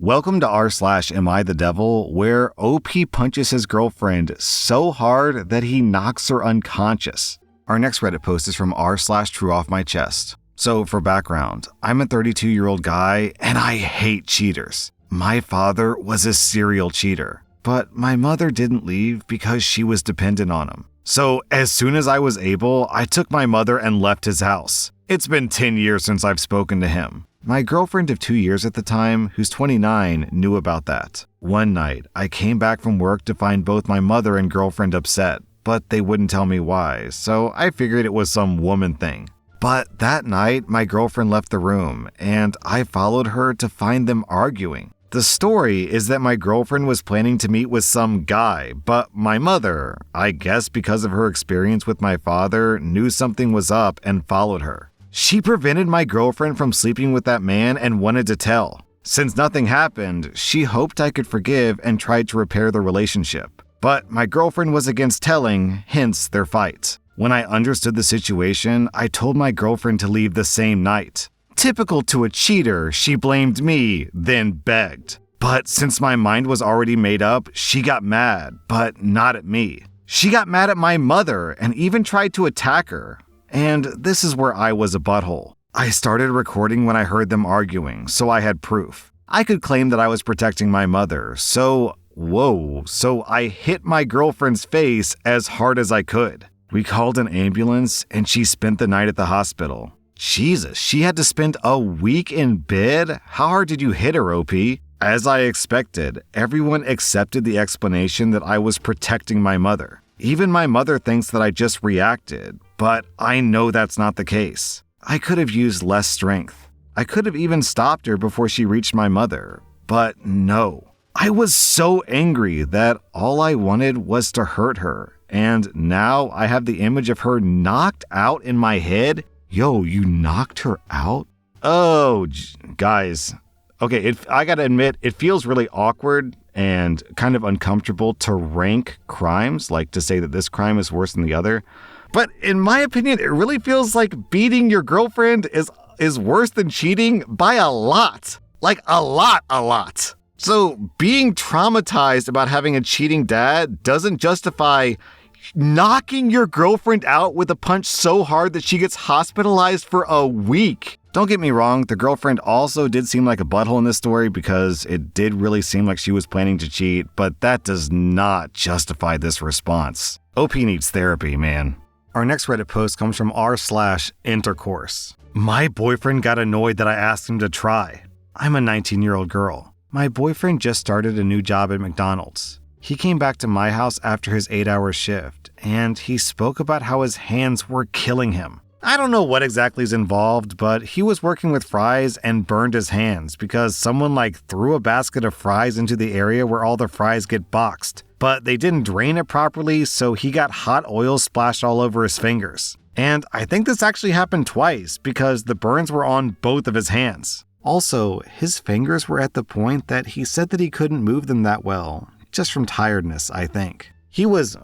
Welcome to rSlash Am I the Devil, where OP punches his girlfriend so hard that he knocks her unconscious. Our next Reddit post is from rSlash True Off My Chest. So for background, I'm a 32-year-old guy and I hate cheaters. My father was a serial cheater, but my mother didn't leave because she was dependent on him. So as soon as I was able, I took my mother and left his house. It's been 10 years since I've spoken to him. My girlfriend of 2 years at the time, who's 29, knew about that. One night, I came back from work to find both my mother and girlfriend upset, but they wouldn't tell me why, so I figured it was some woman thing. But that night, my girlfriend left the room, and I followed her to find them arguing. The story is that my girlfriend was planning to meet with some guy, but my mother, I guess because of her experience with my father, knew something was up and followed her. She prevented my girlfriend from sleeping with that man and wanted to tell. Since nothing happened, she hoped I could forgive and tried to repair the relationship. But my girlfriend was against telling, hence their fight. When I understood the situation, I told my girlfriend to leave the same night. Typical to a cheater, she blamed me, then begged. But since my mind was already made up, she got mad, but not at me. She got mad at my mother and even tried to attack her. And this is where I was a butthole. I started recording when I heard them arguing, so I had proof. I could claim that I was protecting my mother, so I hit my girlfriend's face as hard as I could. We called an ambulance and she spent the night at the hospital. Jesus, she had to spend a week in bed? How hard did you hit her, OP? As I expected, everyone accepted the explanation that I was protecting my mother. Even my mother thinks that I just reacted, but I know that's not the case. I could have used less strength. I could have even stopped her before she reached my mother, but no. I was so angry that all I wanted was to hurt her, and now I have the image of her knocked out in my head. Yo, you knocked her out? Oh, guys. Okay, I gotta admit, it feels really awkward and kind of uncomfortable to rank crimes, like to say that this crime is worse than the other. But in my opinion, it really feels like beating your girlfriend is worse than cheating by a lot. Like a lot. So being traumatized about having a cheating dad doesn't justify knocking your girlfriend out with a punch so hard that she gets hospitalized for a week. Don't get me wrong, the girlfriend also did seem like a butthole in this story because it did really seem like she was planning to cheat, but that does not justify this response. OP needs therapy, man. Our next Reddit post comes from r/intercourse. My boyfriend got annoyed that I asked him to try. I'm a 19-year-old girl. My boyfriend just started a new job at McDonald's. He came back to my house after his 8-hour shift, and he spoke about how his hands were killing him. I don't know what exactly is involved, but he was working with fries and burned his hands because someone threw a basket of fries into the area where all the fries get boxed. But they didn't drain it properly, so he got hot oil splashed all over his fingers. And I think this actually happened twice because the burns were on both of his hands. Also, his fingers were at the point that he said that he couldn't move them that well, just from tiredness, I think. He was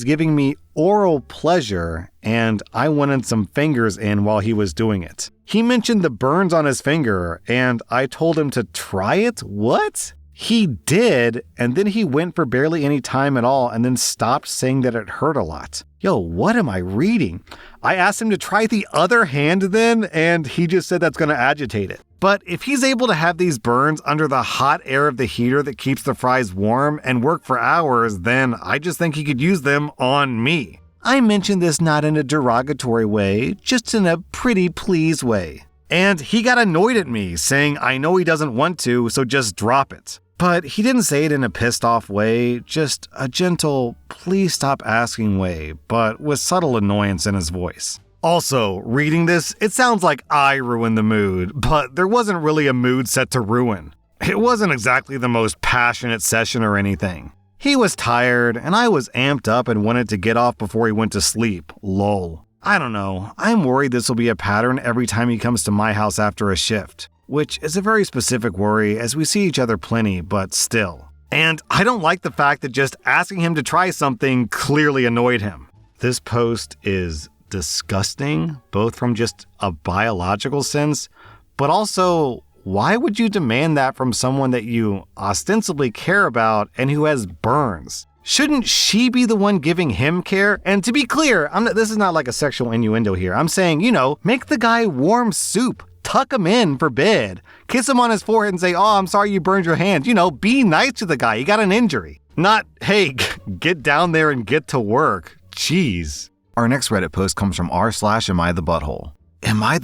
giving me oral pleasure, and I wanted some fingers in while he was doing it. He mentioned the burns on his finger, and I told him to try it? What? He did, and then he went for barely any time at all and then stopped saying that it hurt a lot. Yo, what am I reading? I asked him to try the other hand then, and he just said that's going to agitate it. But if he's able to have these burns under the hot air of the heater that keeps the fries warm and work for hours, then I just think he could use them on me. I mentioned this not in a derogatory way, just in a pretty please way. And he got annoyed at me, saying I know he doesn't want to, so just drop it. But he didn't say it in a pissed off way, just a gentle, please stop asking way, but with subtle annoyance in his voice. Also, reading this, it sounds like I ruined the mood, but there wasn't really a mood set to ruin. It wasn't exactly the most passionate session or anything. He was tired, and I was amped up and wanted to get off before he went to sleep. Lol. I don't know, I'm worried this will be a pattern every time he comes to my house after a shift, which is a very specific worry as we see each other plenty, but still. And I don't like the fact that just asking him to try something clearly annoyed him. This post is disgusting, both from just a biological sense, but also why would you demand that from someone that you ostensibly care about and who has burns? Shouldn't she be the one giving him care? And to be clear, this is not like a sexual innuendo here. I'm saying, make the guy warm soup. Tuck him in for bed. Kiss him on his forehead and say, oh, I'm sorry you burned your hand. Be nice to the guy. He got an injury. Not, hey, get down there and get to work. Jeez. Our next Reddit post comes from rSlash. Am I the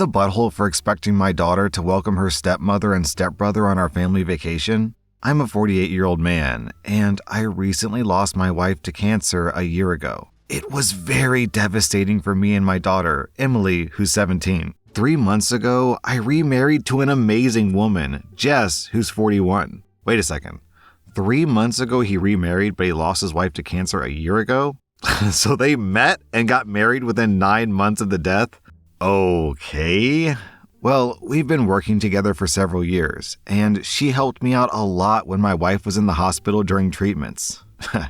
butthole for expecting my daughter to welcome her stepmother and stepbrother on our family vacation? I'm a 48-year-old man, and I recently lost my wife to cancer a year ago. It was very devastating for me and my daughter, Emily, who's 17. 3 months ago, I remarried to an amazing woman, Jess, who's 41. Wait a second. 3 months ago he remarried, but he lost his wife to cancer a year ago? So they met and got married within 9 months of the death? Okay. Well, we've been working together for several years, and she helped me out a lot when my wife was in the hospital during treatments.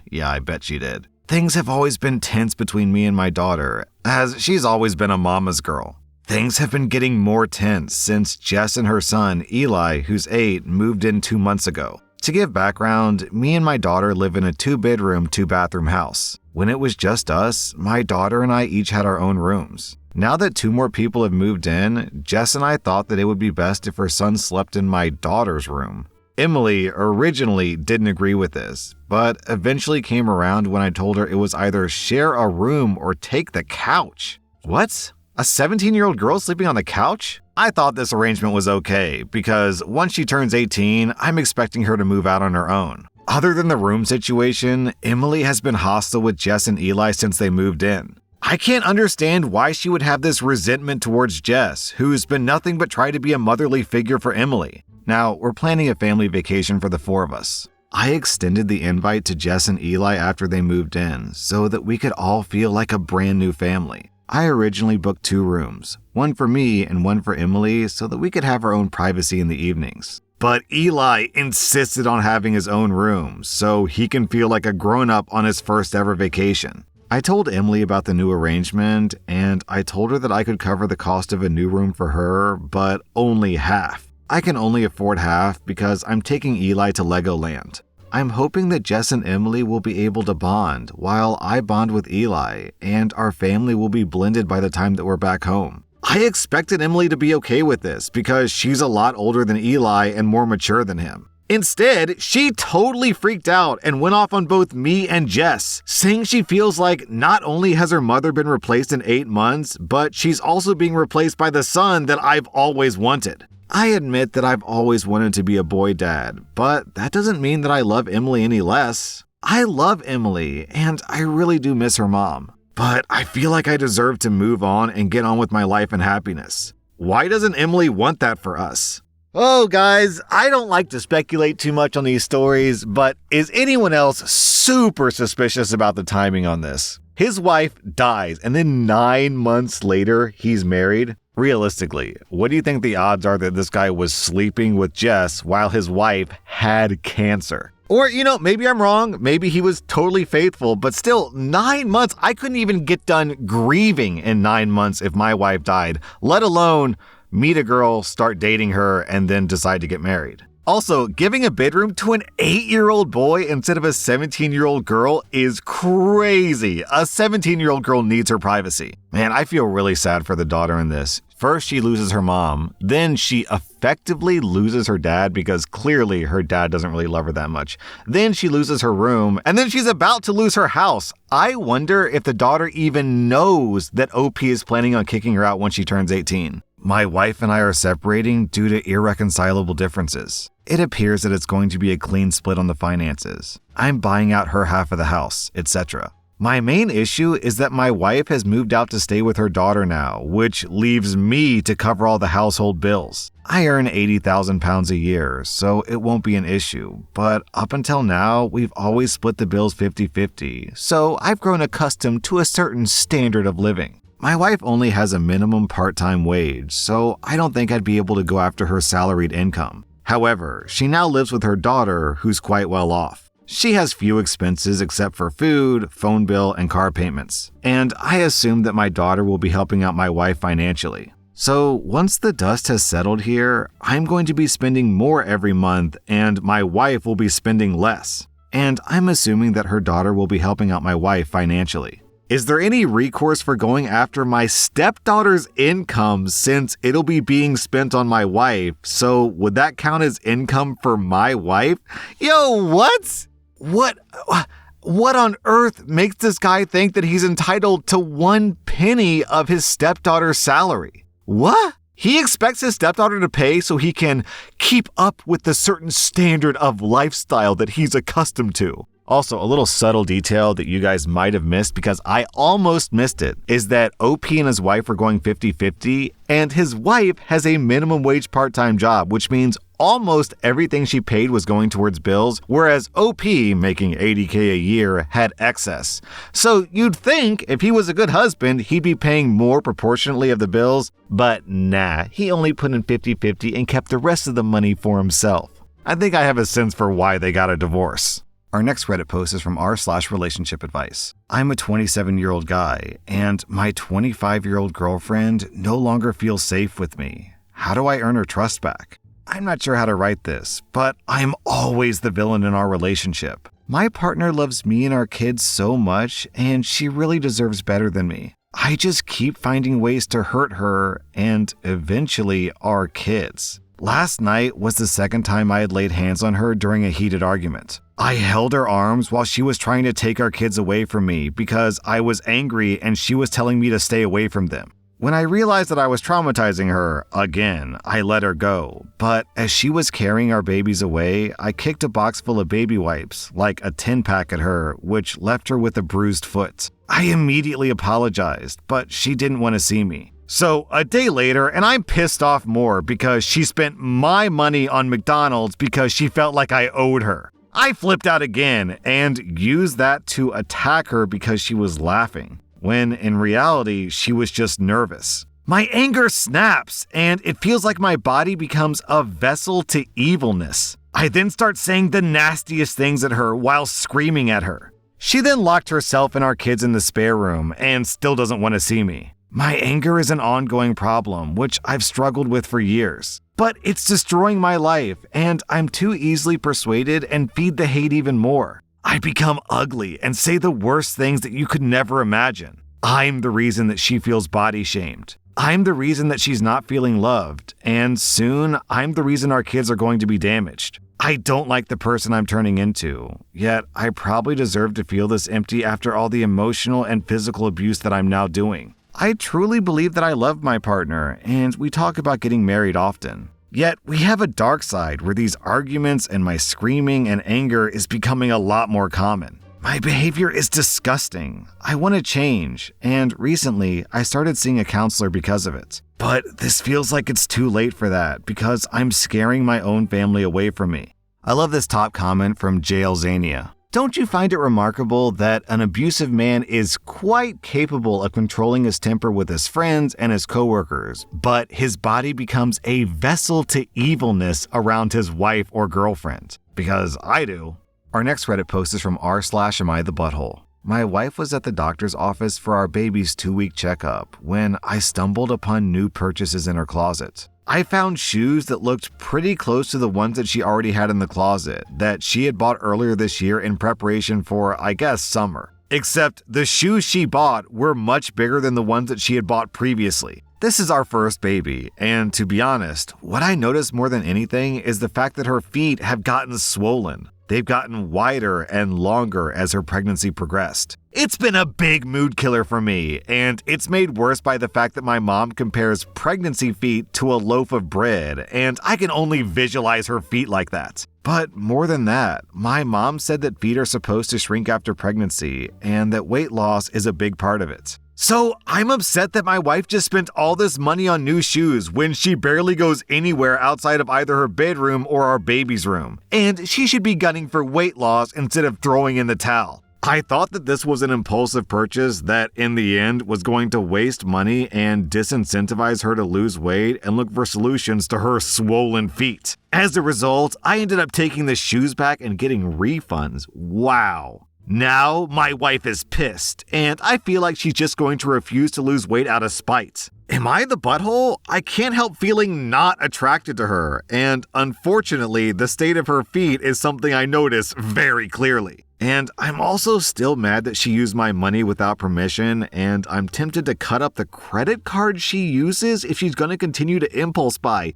Yeah, I bet she did. Things have always been tense between me and my daughter, as she's always been a mama's girl. Things have been getting more tense since Jess and her son, Eli, who's 8, moved in 2 months ago. To give background, me and my daughter live in a 2-bedroom, 2-bathroom house. When it was just us, my daughter and I each had our own rooms. Now that 2 more people have moved in, Jess and I thought that it would be best if her son slept in my daughter's room. Emily originally didn't agree with this, but eventually came around when I told her it was either share a room or take the couch. What? A 17-year-old girl sleeping on the couch? I thought this arrangement was okay, because once she turns 18, I'm expecting her to move out on her own. Other than the room situation, Emily has been hostile with Jess and Eli since they moved in. I can't understand why she would have this resentment towards Jess, who's been nothing but try to be a motherly figure for Emily. Now, we're planning a family vacation for the 4 of us. I extended the invite to Jess and Eli after they moved in, so that we could all feel like a brand new family. I originally booked 2 rooms, one for me and one for Emily, so that we could have our own privacy in the evenings. But Eli insisted on having his own room, so he can feel like a grown-up on his first ever vacation. I told Emily about the new arrangement, and I told her that I could cover the cost of a new room for her, but only half. I can only afford half because I'm taking Eli to Legoland. I'm hoping that Jess and Emily will be able to bond while I bond with Eli, and our family will be blended by the time that we're back home. I expected Emily to be okay with this because she's a lot older than Eli and more mature than him. Instead, she totally freaked out and went off on both me and Jess, saying she feels like not only has her mother been replaced in 8 months, but she's also being replaced by the son that I've always wanted. I admit that I've always wanted to be a boy dad, but that doesn't mean that I love Emily any less. I love Emily, and I really do miss her mom. But I feel like I deserve to move on and get on with my life and happiness. Why doesn't Emily want that for us? Oh, guys, I don't like to speculate too much on these stories, but is anyone else super suspicious about the timing on this? His wife dies, and then 9 months later, he's married. Realistically, what do you think the odds are that this guy was sleeping with Jess while his wife had cancer? Or, maybe I'm wrong. Maybe he was totally faithful, but still, 9 months. I couldn't even get done grieving in 9 months if my wife died, let alone meet a girl, start dating her, and then decide to get married. Also, giving a bedroom to an 8-year-old boy instead of a 17-year-old girl is crazy. A 17-year-old girl needs her privacy. Man, I feel really sad for the daughter in this. First, she loses her mom. Then she effectively loses her dad because clearly her dad doesn't really love her that much. Then she loses her room. And then she's about to lose her house. I wonder if the daughter even knows that OP is planning on kicking her out when she turns 18. My wife and I are separating due to irreconcilable differences. It appears that it's going to be a clean split on the finances. I'm buying out her half of the house, etc. My main issue is that my wife has moved out to stay with her daughter now, which leaves me to cover all the household bills. I earn £80,000 a year, so it won't be an issue, but up until now, we've always split the bills 50-50, so I've grown accustomed to a certain standard of living. My wife only has a minimum part-time wage, so I don't think I'd be able to go after her salaried income. However, she now lives with her daughter, who's quite well off. She has few expenses except for food, phone bill, and car payments. And I assume that my daughter will be helping out my wife financially. So once the dust has settled here, I'm going to be spending more every month and my wife will be spending less. And I'm assuming that her daughter will be helping out my wife financially. Is there any recourse for going after my stepdaughter's income since it'll be being spent on my wife? So would that count as income for my wife? Yo, what? What on earth makes this guy think that he's entitled to 1 penny of his stepdaughter's salary? What? He expects his stepdaughter to pay so he can keep up with the certain standard of lifestyle that he's accustomed to. Also, a little subtle detail that you guys might have missed because I almost missed it is that OP and his wife are going 50-50 and his wife has a minimum wage part-time job, which means almost everything she paid was going towards bills, whereas OP, making $80K a year, had excess. So you'd think if he was a good husband, he'd be paying more proportionately of the bills, but nah, he only put in 50-50 and kept the rest of the money for himself. I think I have a sense for why they got a divorce. Our next Reddit post is from r/relationship advice. I'm a 27-year-old guy, and my 25-year-old girlfriend no longer feels safe with me. How do I earn her trust back? I'm not sure how to write this, but I'm always the villain in our relationship. My partner loves me and our kids so much, and she really deserves better than me. I just keep finding ways to hurt her and eventually our kids. Last night was the second time I had laid hands on her during a heated argument. I held her arms while she was trying to take our kids away from me because I was angry and she was telling me to stay away from them. When I realized that I was traumatizing her, again, I let her go. But as she was carrying our babies away, I kicked a box full of baby wipes, like a 10-pack at her, which left her with a bruised foot. I immediately apologized, but she didn't want to see me. So a day later, and I'm pissed off more because she spent my money on McDonald's because she felt like I owed her. I flipped out again and used that to attack her because she was laughing, when in reality, she was just nervous. My anger snaps, and it feels like my body becomes a vessel to evilness. I then start saying the nastiest things at her while screaming at her. She then locked herself and our kids in the spare room and still doesn't want to see me. My anger is an ongoing problem, which I've struggled with for years. But it's destroying my life, and I'm too easily persuaded and feed the hate even more. I become ugly and say the worst things that you could never imagine. I'm the reason that she feels body shamed. I'm the reason that she's not feeling loved, and soon I'm the reason our kids are going to be damaged. I don't like the person I'm turning into, yet I probably deserve to feel this empty after all the emotional and physical abuse that I'm now doing. I truly believe that I love my partner, and we talk about getting married often. Yet, we have a dark side where these arguments and my screaming and anger is becoming a lot more common. My behavior is disgusting. I want to change, and recently, I started seeing a counselor because of it. But this feels like it's too late for that because I'm scaring my own family away from me. I love this top comment from Jailzania. Don't you find it remarkable that an abusive man is quite capable of controlling his temper with his friends and his coworkers, but his body becomes a vessel to evilness around his wife or girlfriend? Because I do. Our next Reddit post is from r/AmITheButthole. My wife was at the doctor's office for our baby's 2-week checkup when I stumbled upon new purchases in her closet. I found shoes that looked pretty close to the ones that she already had in the closet that she had bought earlier this year in preparation for, I guess, summer. Except the shoes she bought were much bigger than the ones that she had bought previously. This is our first baby, and to be honest, what I noticed more than anything is the fact that her feet have gotten swollen. They've gotten wider and longer as her pregnancy progressed. It's been a big mood killer for me, and it's made worse by the fact that my mom compares pregnancy feet to a loaf of bread, and I can only visualize her feet like that. But more than that, my mom said that feet are supposed to shrink after pregnancy, and that weight loss is a big part of it. So I'm upset that my wife just spent all this money on new shoes when she barely goes anywhere outside of either her bedroom or our baby's room. And she should be gunning for weight loss instead of throwing in the towel. I thought that this was an impulsive purchase that in the end was going to waste money and disincentivize her to lose weight and look for solutions to her swollen feet. As a result, I ended up taking the shoes back and getting refunds. Wow. Now my wife is pissed, and I feel like she's just going to refuse to lose weight out of spite. Am I the butthole? I can't help feeling not attracted to her, and unfortunately, the state of her feet is something I notice very clearly. And I'm also still mad that she used my money without permission, and I'm tempted to cut up the credit card she uses if she's going to continue to impulse buy.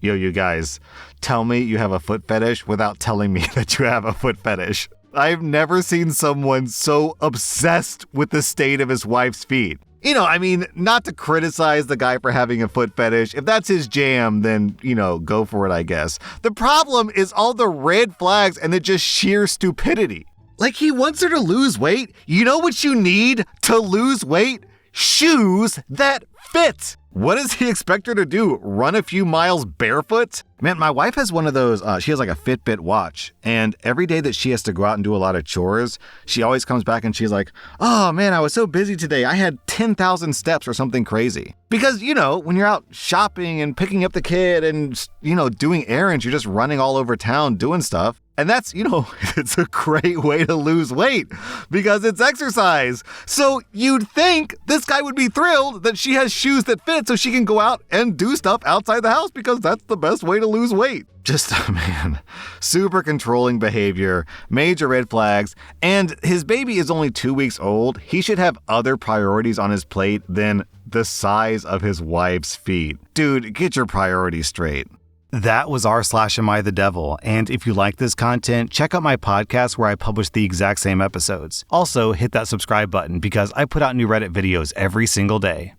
Yo, you guys, tell me you have a foot fetish without telling me that you have a foot fetish. I've never seen someone so obsessed with the state of his wife's feet. Not to criticize the guy for having a foot fetish. If that's his jam, then, go for it, I guess. The problem is all the red flags and the just sheer stupidity. Like, he wants her to lose weight. You know what you need to lose weight? Shoes that fit. What does he expect her to do? Run a few miles barefoot? Man, my wife has one of those, she has like a Fitbit watch, and every day that she has to go out and do a lot of chores, she always comes back and she's like, oh man, I was so busy today. I had 10,000 steps or something crazy. Because, when you're out shopping and picking up the kid and, doing errands, you're just running all over town doing stuff. And that's, it's a great way to lose weight because it's exercise. So you'd think this guy would be thrilled that she has shoes that fit so she can go out and do stuff outside the house because that's the best way to lose weight. Just, man, super controlling behavior, major red flags, and his baby is only 2 weeks old. He should have other priorities on his plate than the size of his wife's feet. Dude, get your priorities straight. That was rSlash and if you like this content, check out my podcast where I publish the exact same episodes. Also, hit that subscribe button because I put out new Reddit videos every single day.